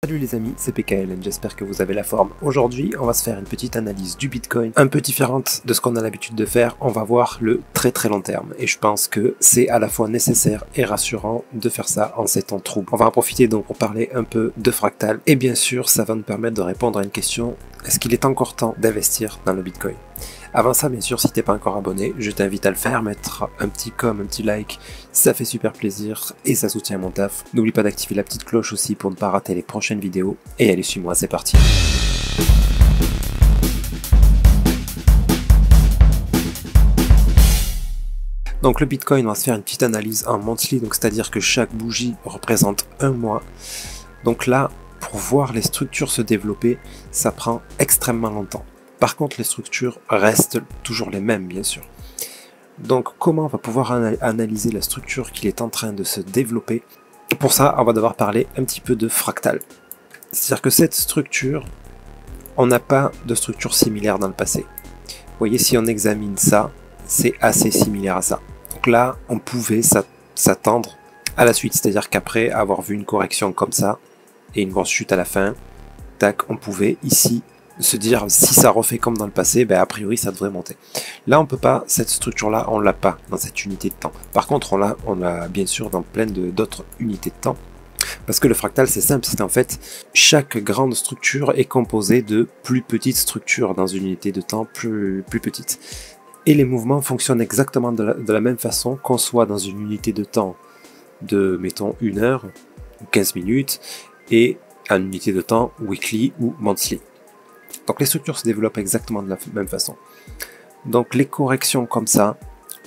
Salut les amis, c'est PKLN, j'espère que vous avez la forme. Aujourd'hui, on va se faire une petite analyse du Bitcoin, un peu différente de ce qu'on a l'habitude de faire. On va voir le très long terme. Et je pense que c'est à la fois nécessaire et rassurant de faire ça en ces temps troubles. On va en profiter donc pour parler un peu de fractal. Et bien sûr, ça va nous permettre de répondre à une question. Est-ce qu'il est encore temps d'investir dans le Bitcoin? Avant ça, bien sûr, si t'es pas encore abonné, je t'invite à le faire, mettre un petit un petit like, ça fait super plaisir et ça soutient mon taf. N'oublie pas d'activer la petite cloche aussi pour ne pas rater les prochaines vidéos. Et allez, suis-moi, c'est parti. Donc le Bitcoin, on va se faire une petite analyse en monthly, donc c'est-à-dire que chaque bougie représente un mois. Donc là, pour voir les structures se développer, ça prend extrêmement longtemps. Par contre, les structures restent toujours les mêmes, bien sûr. Donc, comment on va pouvoir analyser la structure qui est en train de se développer? Pour ça, on va devoir parler un petit peu de fractal. C'est-à-dire que cette structure, on n'a pas de structure similaire dans le passé. Vous voyez, si on examine ça, c'est assez similaire à ça. Donc là, on pouvait s'attendre à la suite. C'est-à-dire qu'après avoir vu une correction comme ça, et une grosse chute à la fin, tac, on pouvait ici se dire si ça refait comme dans le passé, ben a priori ça devrait monter. Là on peut pas, cette structure là on l'a pas dans cette unité de temps. Par contre on l'a bien sûr dans plein d'autres unités de temps. Parce que le fractal c'est simple, c'est en fait chaque grande structure est composée de plus petites structures dans une unité de temps plus petite. Et les mouvements fonctionnent exactement de la même façon qu'on soit dans une unité de temps de mettons 1 heure ou 15 minutes et une unité de temps weekly ou monthly. Donc les structures se développent exactement de la même façon. Donc les corrections comme ça,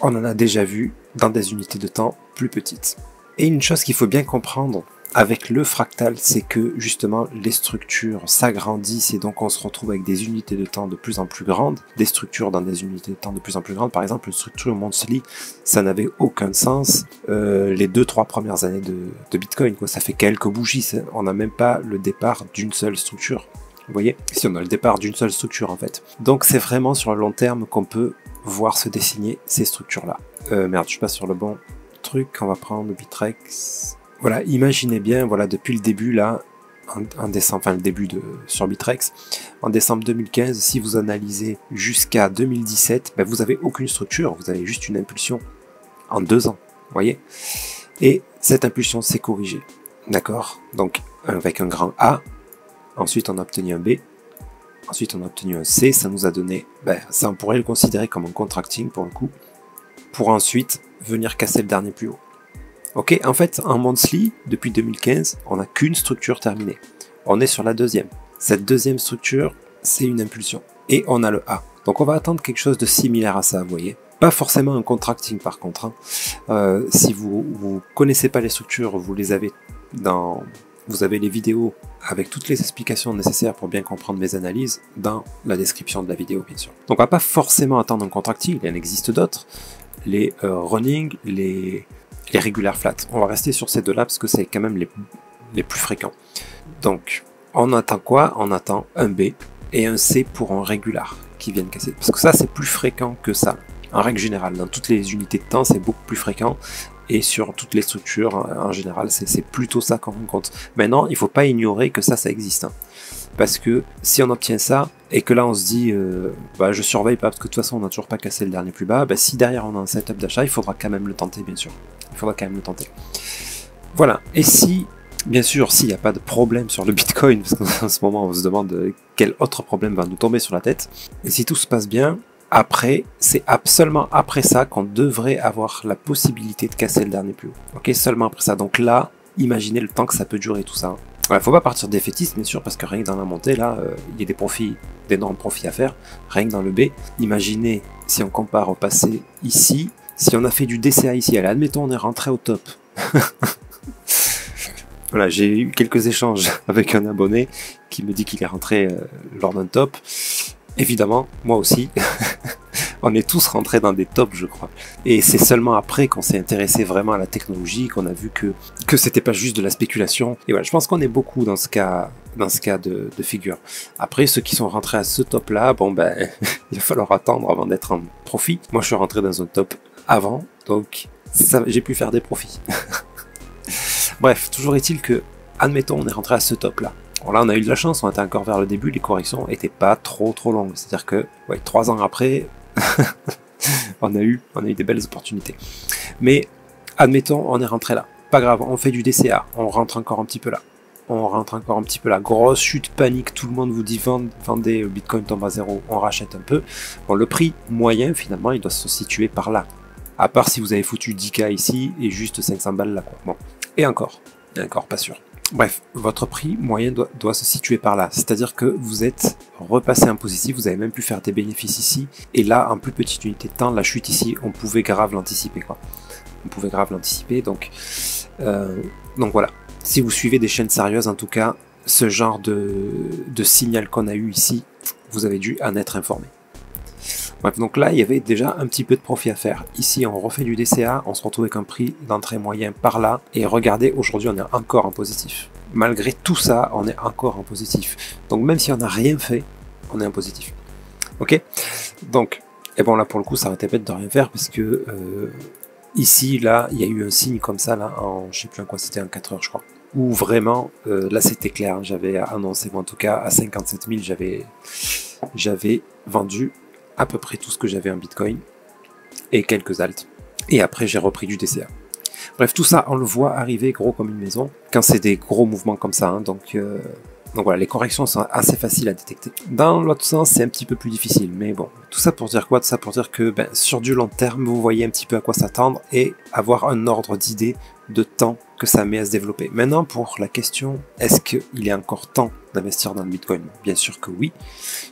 on en a déjà vu dans des unités de temps plus petites. Et une chose qu'il faut bien comprendre avec le fractal, c'est que justement les structures s'agrandissent et donc on se retrouve avec des unités de temps de plus en plus grandes, des structures dans des unités de temps de plus en plus grandes. Par exemple, une structure monthly, ça n'avait aucun sens les 2-3 premières années de Bitcoin, quoi. Ça fait quelques bougies, on n'a même pas le départ d'une seule structure. Vous voyez, si on a le départ d'une seule structure en fait. Donc c'est vraiment sur le long terme qu'on peut voir se dessiner ces structures-là. Merde, je suis pas sur le bon truc, on va prendre Bitrex. Voilà, imaginez bien, voilà, depuis le début là, en décembre, enfin le début sur Bitrex, en décembre 2015, si vous analysez jusqu'à 2017, ben, vous n'avez aucune structure, vous avez juste une impulsion en 2 ans, vous voyez. Et cette impulsion s'est corrigée, d'accord? Donc avec un grand A. Ensuite, on a obtenu un B. Ensuite, on a obtenu un C. Ça nous a donné... Ben, ça, on pourrait le considérer comme un contracting, pour le coup. Pour ensuite venir casser le dernier plus haut. Ok, en fait, en monthly, depuis 2015, on n'a qu'une structure terminée. On est sur la deuxième. Cette deuxième structure, c'est une impulsion. Et on a le A. Donc, on va attendre quelque chose de similaire à ça, vous voyez. Pas forcément un contracting, par contre. Hein. Si vous connaissez pas les structures, vous les avez dans... Vous avez les vidéos avec toutes les explications nécessaires pour bien comprendre mes analyses dans la description de la vidéo, bien sûr. Donc on va pas forcément attendre un contracting, il en existe d'autres, les running, les regular flat. On va rester sur ces deux-là parce que c'est quand même les plus fréquents. Donc on attend quoi? On attend un B et un C pour un regular qui viennent casser. Parce que ça c'est plus fréquent que ça. En règle générale, dans toutes les unités de temps, c'est beaucoup plus fréquent. Et sur toutes les structures, en général, c'est plutôt ça qu'on rencontre. Maintenant, il ne faut pas ignorer que ça existe. Hein. Parce que si on obtient ça, et que là on se dit, bah, je surveille pas, parce que de toute façon on n'a toujours pas cassé le dernier plus bas, bah, si derrière on a un setup d'achat, il faudra quand même le tenter, bien sûr. Il faudra quand même le tenter. Voilà. Et si, bien sûr, s'il n'y a pas de problème sur le Bitcoin, parce qu'en ce moment on se demande quel autre problème va nous tomber sur la tête, et si tout se passe bien, après, c'est seulement après ça qu'on devrait avoir la possibilité de casser le dernier plus haut. Ok, seulement après ça. Donc là, imaginez le temps que ça peut durer tout ça. Il ne faut pas partir défaitiste, bien sûr, parce que rien que dans la montée, là, il y a des profits, d'énormes profits à faire. Rien que dans le B, imaginez, si on compare au passé ici, si on a fait du DCA ici, allez, admettons, on est rentré au top. Voilà, j'ai eu quelques échanges avec un abonné qui me dit qu'il est rentré lors d'un top. Évidemment, moi aussi, on est tous rentrés dans des tops, je crois. Et c'est seulement après qu'on s'est intéressé vraiment à la technologie, qu'on a vu que c'était pas juste de la spéculation. Et voilà, je pense qu'on est beaucoup dans ce cas de figure. Après, ceux qui sont rentrés à ce top-là, bon ben, il va falloir attendre avant d'être en profit. Moi, je suis rentré dans un top avant, donc j'ai pu faire des profits. Bref, toujours est-il que, admettons, on est rentré à ce top-là. Bon, là, on a eu de la chance, on était encore vers le début, les corrections étaient pas trop longues. C'est-à-dire que, ouais, 3 ans après, on a eu des belles opportunités. Mais, admettons, on est rentré là. Pas grave, on fait du DCA, on rentre encore un petit peu là. On rentre encore un petit peu là. Grosse chute, panique, tout le monde vous dit vendez, le Bitcoin tombe à zéro, on rachète un peu. Bon, le prix moyen, finalement, il doit se situer par là. À part si vous avez foutu 10K ici et juste 500 balles là, quoi. Bon, et encore, pas sûr. Bref, votre prix moyen doit se situer par là. C'est-à-dire que vous êtes repassé en positif, vous avez même pu faire des bénéfices ici. Et là, en plus petite unité de temps, la chute ici, on pouvait grave l'anticiper, quoi. On pouvait grave l'anticiper, donc voilà. Si vous suivez des chaînes sérieuses, en tout cas, ce genre de signal qu'on a eu ici, vous avez dû en être informé. Bref, donc là, il y avait déjà un petit peu de profit à faire. Ici, on refait du DCA, on se retrouve avec un prix d'entrée moyen par là. Et regardez, aujourd'hui, on est encore en positif. Malgré tout ça, on est encore en positif. Donc même si on n'a rien fait, on est en positif. Ok? Donc, et bon, là, pour le coup, ça aurait été bête de rien faire parce que ici, là, il y a eu un signe comme ça, là, je sais plus en quoi c'était, en 4 heures, je crois. Où vraiment, là, c'était clair. Hein, j'avais annoncé, moi, en tout cas, à 57 000, j'avais vendu à peu près tout ce que j'avais en Bitcoin et quelques alts. Et après, j'ai repris du DCA. Bref, tout ça, on le voit arriver gros comme une maison quand c'est des gros mouvements comme ça. Hein, donc voilà, les corrections sont assez faciles à détecter. Dans l'autre sens, c'est un petit peu plus difficile. Mais bon, tout ça pour dire quoi? Tout ça pour dire que sur du long terme, vous voyez un petit peu à quoi s'attendre et avoir un ordre d'idée de temps que ça met à se développer. Maintenant, pour la question, est-ce qu'il est encore temps d'investir dans le Bitcoin? Bien sûr que oui.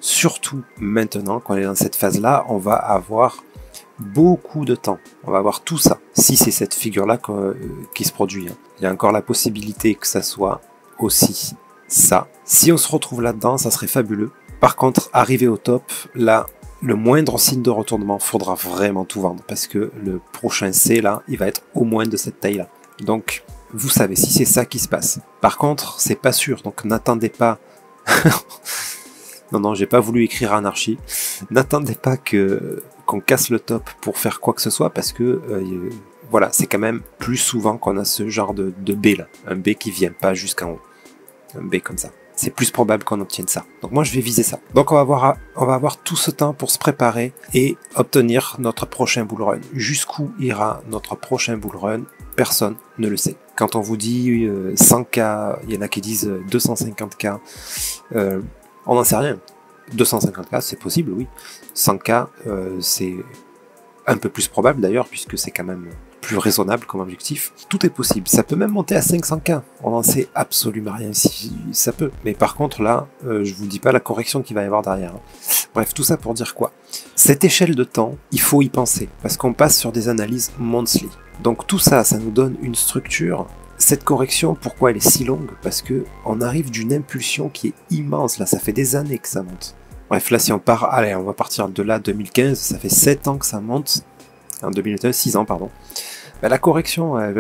Surtout maintenant, quand on est dans cette phase-là, on va avoir beaucoup de temps. On va avoir tout ça. Si c'est cette figure-là qui se produit. Hein. Il y a encore la possibilité que ça soit aussi ça. Si on se retrouve là-dedans, ça serait fabuleux. Par contre, arriver au top, là, le moindre signe de retournement, faudra vraiment tout vendre. Parce que le prochain C, là, il va être au moins de cette taille-là. Donc, vous savez, si c'est ça qui se passe. Par contre, c'est pas sûr, donc n'attendez pas... non, j'ai pas voulu écrire anarchie. N'attendez pas qu'on casse le top pour faire quoi que ce soit, parce que, voilà, c'est quand même plus souvent qu'on a ce genre de B, là. Un B qui vient pas jusqu'en haut. Un B comme ça. C'est plus probable qu'on obtienne ça. Donc moi, je vais viser ça. Donc on va avoir tout ce temps pour se préparer et obtenir notre prochain bull run. Jusqu'où ira notre prochain bull run? Personne ne le sait. Quand on vous dit 100K, il y en a qui disent 250K, on n'en sait rien. 250K, c'est possible, oui. 100K, c'est un peu plus probable d'ailleurs, puisque c'est quand même plus raisonnable comme objectif. Tout est possible. Ça peut même monter à 500K. On n'en sait absolument rien si ça peut. Mais par contre, là, je vous dis pas la correction qu'il va y avoir derrière. Hein. Bref, tout ça pour dire quoi? Cette échelle de temps, il faut y penser, parce qu'on passe sur des analyses monthly. Donc tout ça, ça nous donne une structure. Cette correction, pourquoi elle est si longue? Parce que on arrive d'une impulsion qui est immense. Là, ça fait des années que ça monte. Bref, là, si on part, allez, on va partir de là, 2015, ça fait 7 ans que ça monte. En 2021, 6 ans, pardon. Ben, la correction, elle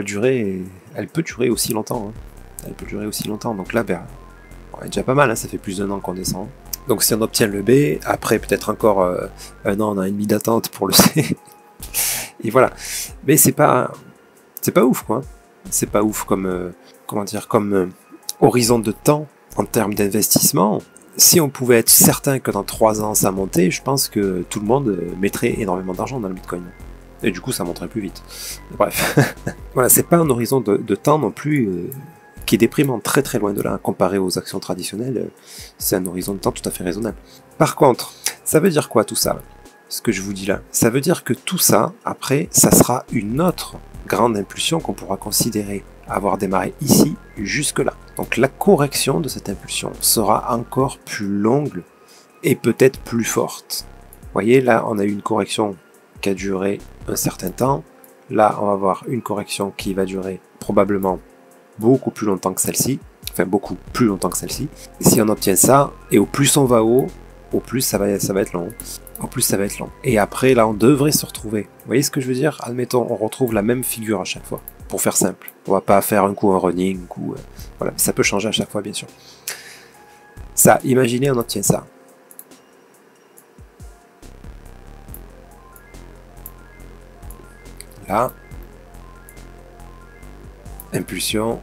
peut durer aussi longtemps. Hein. Elle peut durer aussi longtemps. Donc là, on est déjà pas mal, hein, ça fait plus d'1 an qu'on descend. Donc si on obtient le B, après peut-être encore 1 an, on a une mise d'attente pour le C. Et voilà. Mais c'est pas ouf, quoi. C'est pas ouf comme, comme horizon de temps en termes d'investissement. Si on pouvait être certain que dans 3 ans ça montait, je pense que tout le monde mettrait énormément d'argent dans le Bitcoin. Et du coup, ça monterait plus vite. Bref. Voilà, c'est pas un horizon de temps non plus qui est déprimant, très très loin de là. Comparé aux actions traditionnelles, c'est un horizon de temps tout à fait raisonnable. Par contre, ça veut dire quoi tout ça? Ce que je vous dis là. Ça veut dire que tout ça, après, ça sera une autre grande impulsion qu'on pourra considérer avoir démarré ici jusque là. Donc la correction de cette impulsion sera encore plus longue et peut-être plus forte. Vous voyez, là, on a eu une correction qui a duré un certain temps. Là, on va avoir une correction qui va durer probablement beaucoup plus longtemps que celle-ci. Enfin, beaucoup plus longtemps que celle-ci. Et si on obtient ça, et au plus on va haut, au plus ça va être long. Au plus ça va être long. Et après, là, on devrait se retrouver. Vous voyez ce que je veux dire? Admettons, on retrouve la même figure à chaque fois. Pour faire simple. On va pas faire un coup un running, un coup... voilà, ça peut changer à chaque fois, bien sûr. Ça, imaginez, on obtient ça. Là. Impulsion.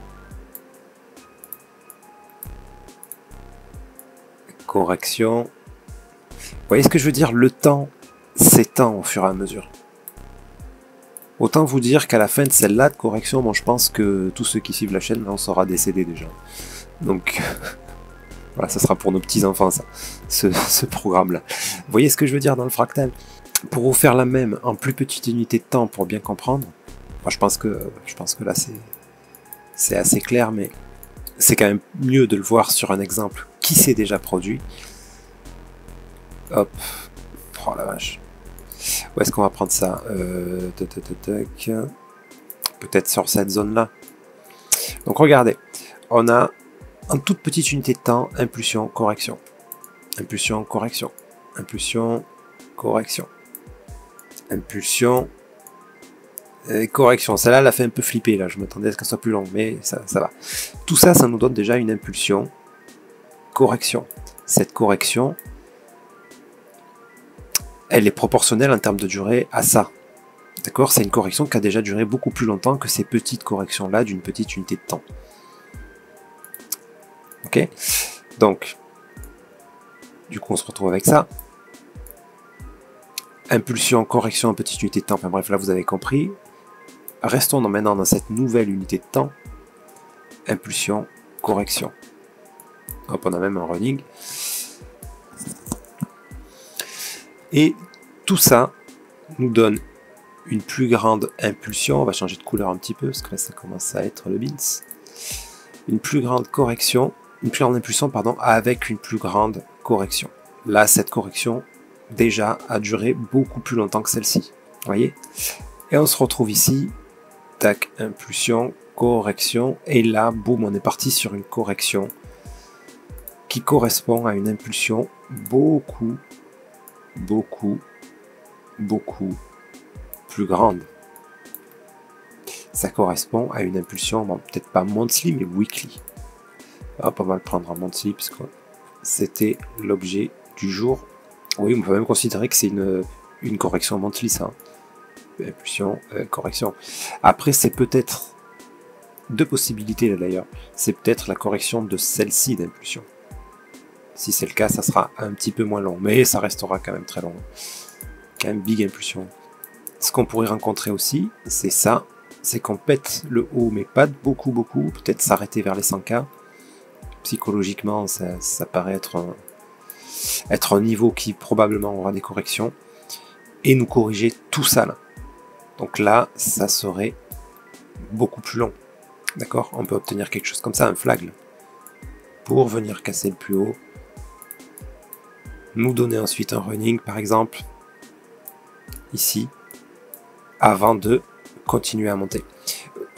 correction. Vous voyez ce que je veux dire? Le temps s'étend au fur et à mesure. Autant vous dire qu'à la fin de celle-là de correction, bon, je pense que tous ceux qui suivent la chaîne, là, on sera décédés déjà. Donc, voilà, ça sera pour nos petits-enfants, ça, ce programme-là. Vous voyez ce que je veux dire dans le fractal? Pour vous faire la même en plus petite unité de temps pour bien comprendre, moi, je pense que là, c'est assez clair, mais c'est quand même mieux de le voir sur un exemple qui s'est déjà produit. Hop. Oh la vache. Où est-ce qu'on va prendre ça? Peut-être sur cette zone-là. Donc regardez, on a en toute petite unité de temps, impulsion, correction. Impulsion, correction. Impulsion, correction. Impulsion, correction. Celle-là, elle a fait un peu flipper, là. Je m'attendais à ce qu'elle soit plus longue, mais ça va. Tout ça, ça nous donne déjà une impulsion, correction. Cette correction, elle est proportionnelle en termes de durée à ça. D'accord? C'est une correction qui a déjà duré beaucoup plus longtemps que ces petites corrections-là d'une petite unité de temps. Ok? Donc, du coup, on se retrouve avec ça. Impulsion, correction, petite unité de temps. Enfin bref, là, vous avez compris. Restons maintenant dans cette nouvelle unité de temps. Impulsion, correction. Hop, on a même un running. Et tout ça nous donne une plus grande impulsion. On va changer de couleur un petit peu, parce que là, ça commence à être le beans. Une plus grande correction, une plus grande impulsion, pardon, avec une plus grande correction. Là, cette correction, déjà, a duré beaucoup plus longtemps que celle-ci. Vous voyez? Et on se retrouve ici. Tac, impulsion, correction. Et là, boum, on est parti sur une correction qui correspond à une impulsion beaucoup plus grande. Ça correspond à une impulsion, bon, peut-être pas monthly, mais weekly. Hop, on va le prendre en monthly, puisque c'était l'objet du jour. Oui, on peut même considérer que c'est une correction monthly, ça. Impulsion, correction. Après, c'est peut-être deux possibilités, là, d'ailleurs. C'est peut-être la correction de celle-ci d'impulsion. Si c'est le cas, ça sera un petit peu moins long, mais ça restera quand même très long. Quand même big impulsion. Ce qu'on pourrait rencontrer aussi, c'est ça, c'est qu'on pète le haut, mais pas beaucoup, peut-être s'arrêter vers les 100K. Psychologiquement, ça paraît être un niveau qui probablement aura des corrections, et nous corriger tout ça là. Donc là, ça serait beaucoup plus long. D'accord? On peut obtenir quelque chose comme ça, un flag, là, pour venir casser le plus haut. Nous donner ensuite un running, par exemple, ici, avant de continuer à monter.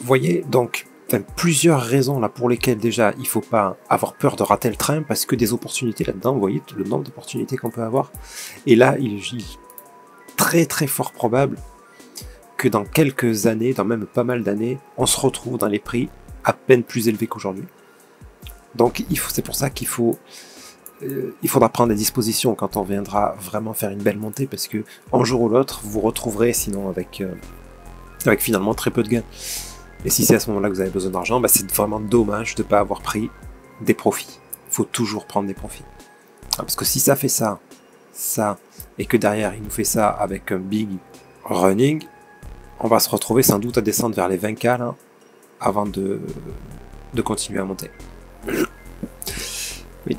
Vous voyez, donc, plusieurs raisons là pour lesquelles déjà, il ne faut pas avoir peur de rater le train, parce que des opportunités là-dedans, vous voyez le nombre d'opportunités qu'on peut avoir. Et là, il est très fort probable que dans quelques années, dans même pas mal d'années, on se retrouve dans les prix à peine plus élevés qu'aujourd'hui. Donc, c'est pour ça qu'il faut... il faudra prendre des dispositions quand on viendra vraiment faire une belle montée, parce que un jour ou l'autre, vous retrouverez sinon avec finalement très peu de gains. Et si c'est à ce moment-là que vous avez besoin d'argent, bah c'est vraiment dommage de ne pas avoir pris des profits. Il faut toujours prendre des profits. Parce que si ça fait ça, et que derrière il nous fait ça avec un big running, on va se retrouver sans doute à descendre vers les 20K là, avant de continuer à monter.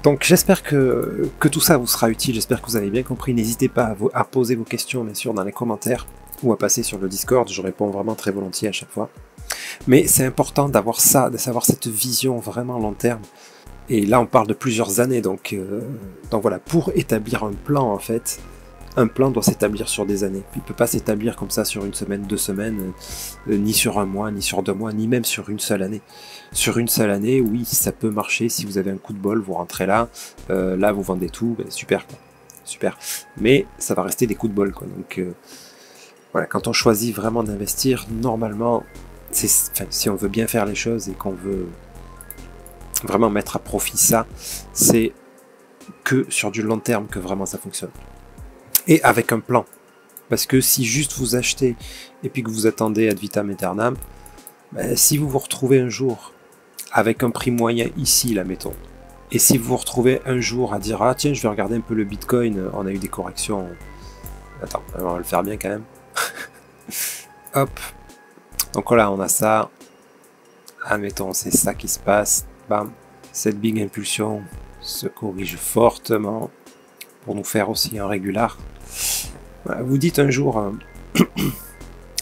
Donc j'espère que tout ça vous sera utile, j'espère que vous avez bien compris. N'hésitez pas à poser vos questions bien sûr dans les commentaires ou à passer sur le Discord, je réponds vraiment très volontiers à chaque fois. Mais c'est important d'avoir ça, de savoir cette vision vraiment long terme. Et là on parle de plusieurs années, donc voilà, pour établir un plan en fait, un plan doit s'établir sur des années. Il ne peut pas s'établir comme ça sur une semaine, 2 semaines, ni sur un mois, ni sur 2 mois, ni même sur une seule année. Sur une seule année, oui, ça peut marcher. Si vous avez un coup de bol, vous rentrez là, là vous vendez tout, ben, super, quoi. Super. Mais ça va rester des coups de bol, quoi. Donc voilà, quand on choisit vraiment d'investir, normalement, si on veut bien faire les choses et qu'on veut vraiment mettre à profit ça, c'est que sur du long terme que vraiment ça fonctionne. Et avec un plan. Parce que si juste vous achetez et puis que vous attendez ad vitam aeternam, ben, si vous vous retrouvez un jour avec un prix moyen ici, là, mettons, Et si vous vous retrouvez un jour à dire, ah tiens, je vais regarder un peu le Bitcoin, on a eu des corrections. Attends, on va le faire bien quand même. Hop. Donc voilà, on a ça. Admettons, c'est ça qui se passe. Bam. Cette big impulsion se corrige fortement pour nous faire aussi un régular. Voilà, vous dites un jour,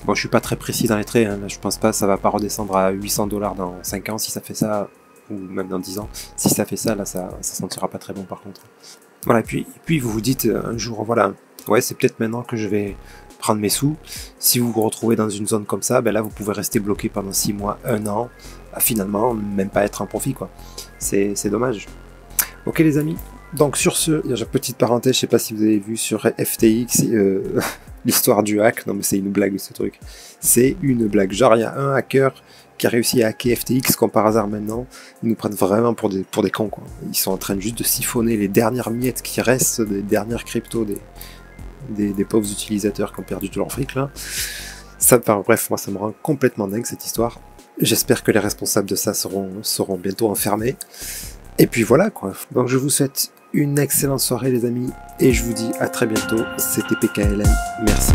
bon, je suis pas très précis dans les traits, hein, je pense pas, ça va pas redescendre à 800 $ dans 5 ans si ça fait ça, ou même dans 10 ans. Si ça fait ça, là, ça sentira pas très bon par contre. Voilà, et puis vous vous dites un jour, voilà, ouais, c'est peut-être maintenant que je vais prendre mes sous. Si vous vous retrouvez dans une zone comme ça, ben là, vous pouvez rester bloqué pendant 6 mois, 1 an, à finalement, même pas être en profit, quoi. C'est dommage. Ok les amis, donc sur ce, il y a une petite parenthèse, je sais pas si vous avez vu sur FTX l'histoire du hack, non mais c'est une blague ce truc, c'est une blague, genre il y a un hacker qui a réussi à hacker FTX comme par hasard maintenant, ils nous prennent vraiment pour des cons quoi, ils sont en train juste de siphonner les dernières miettes qui restent des dernières cryptos des pauvres utilisateurs qui ont perdu tout leur fric là, ça, enfin, bref, moi ça me rend complètement dingue cette histoire, j'espère que les responsables de ça seront bientôt enfermés. Et puis voilà quoi, donc je vous souhaite une excellente soirée les amis, et je vous dis à très bientôt, c'était PKLM, merci.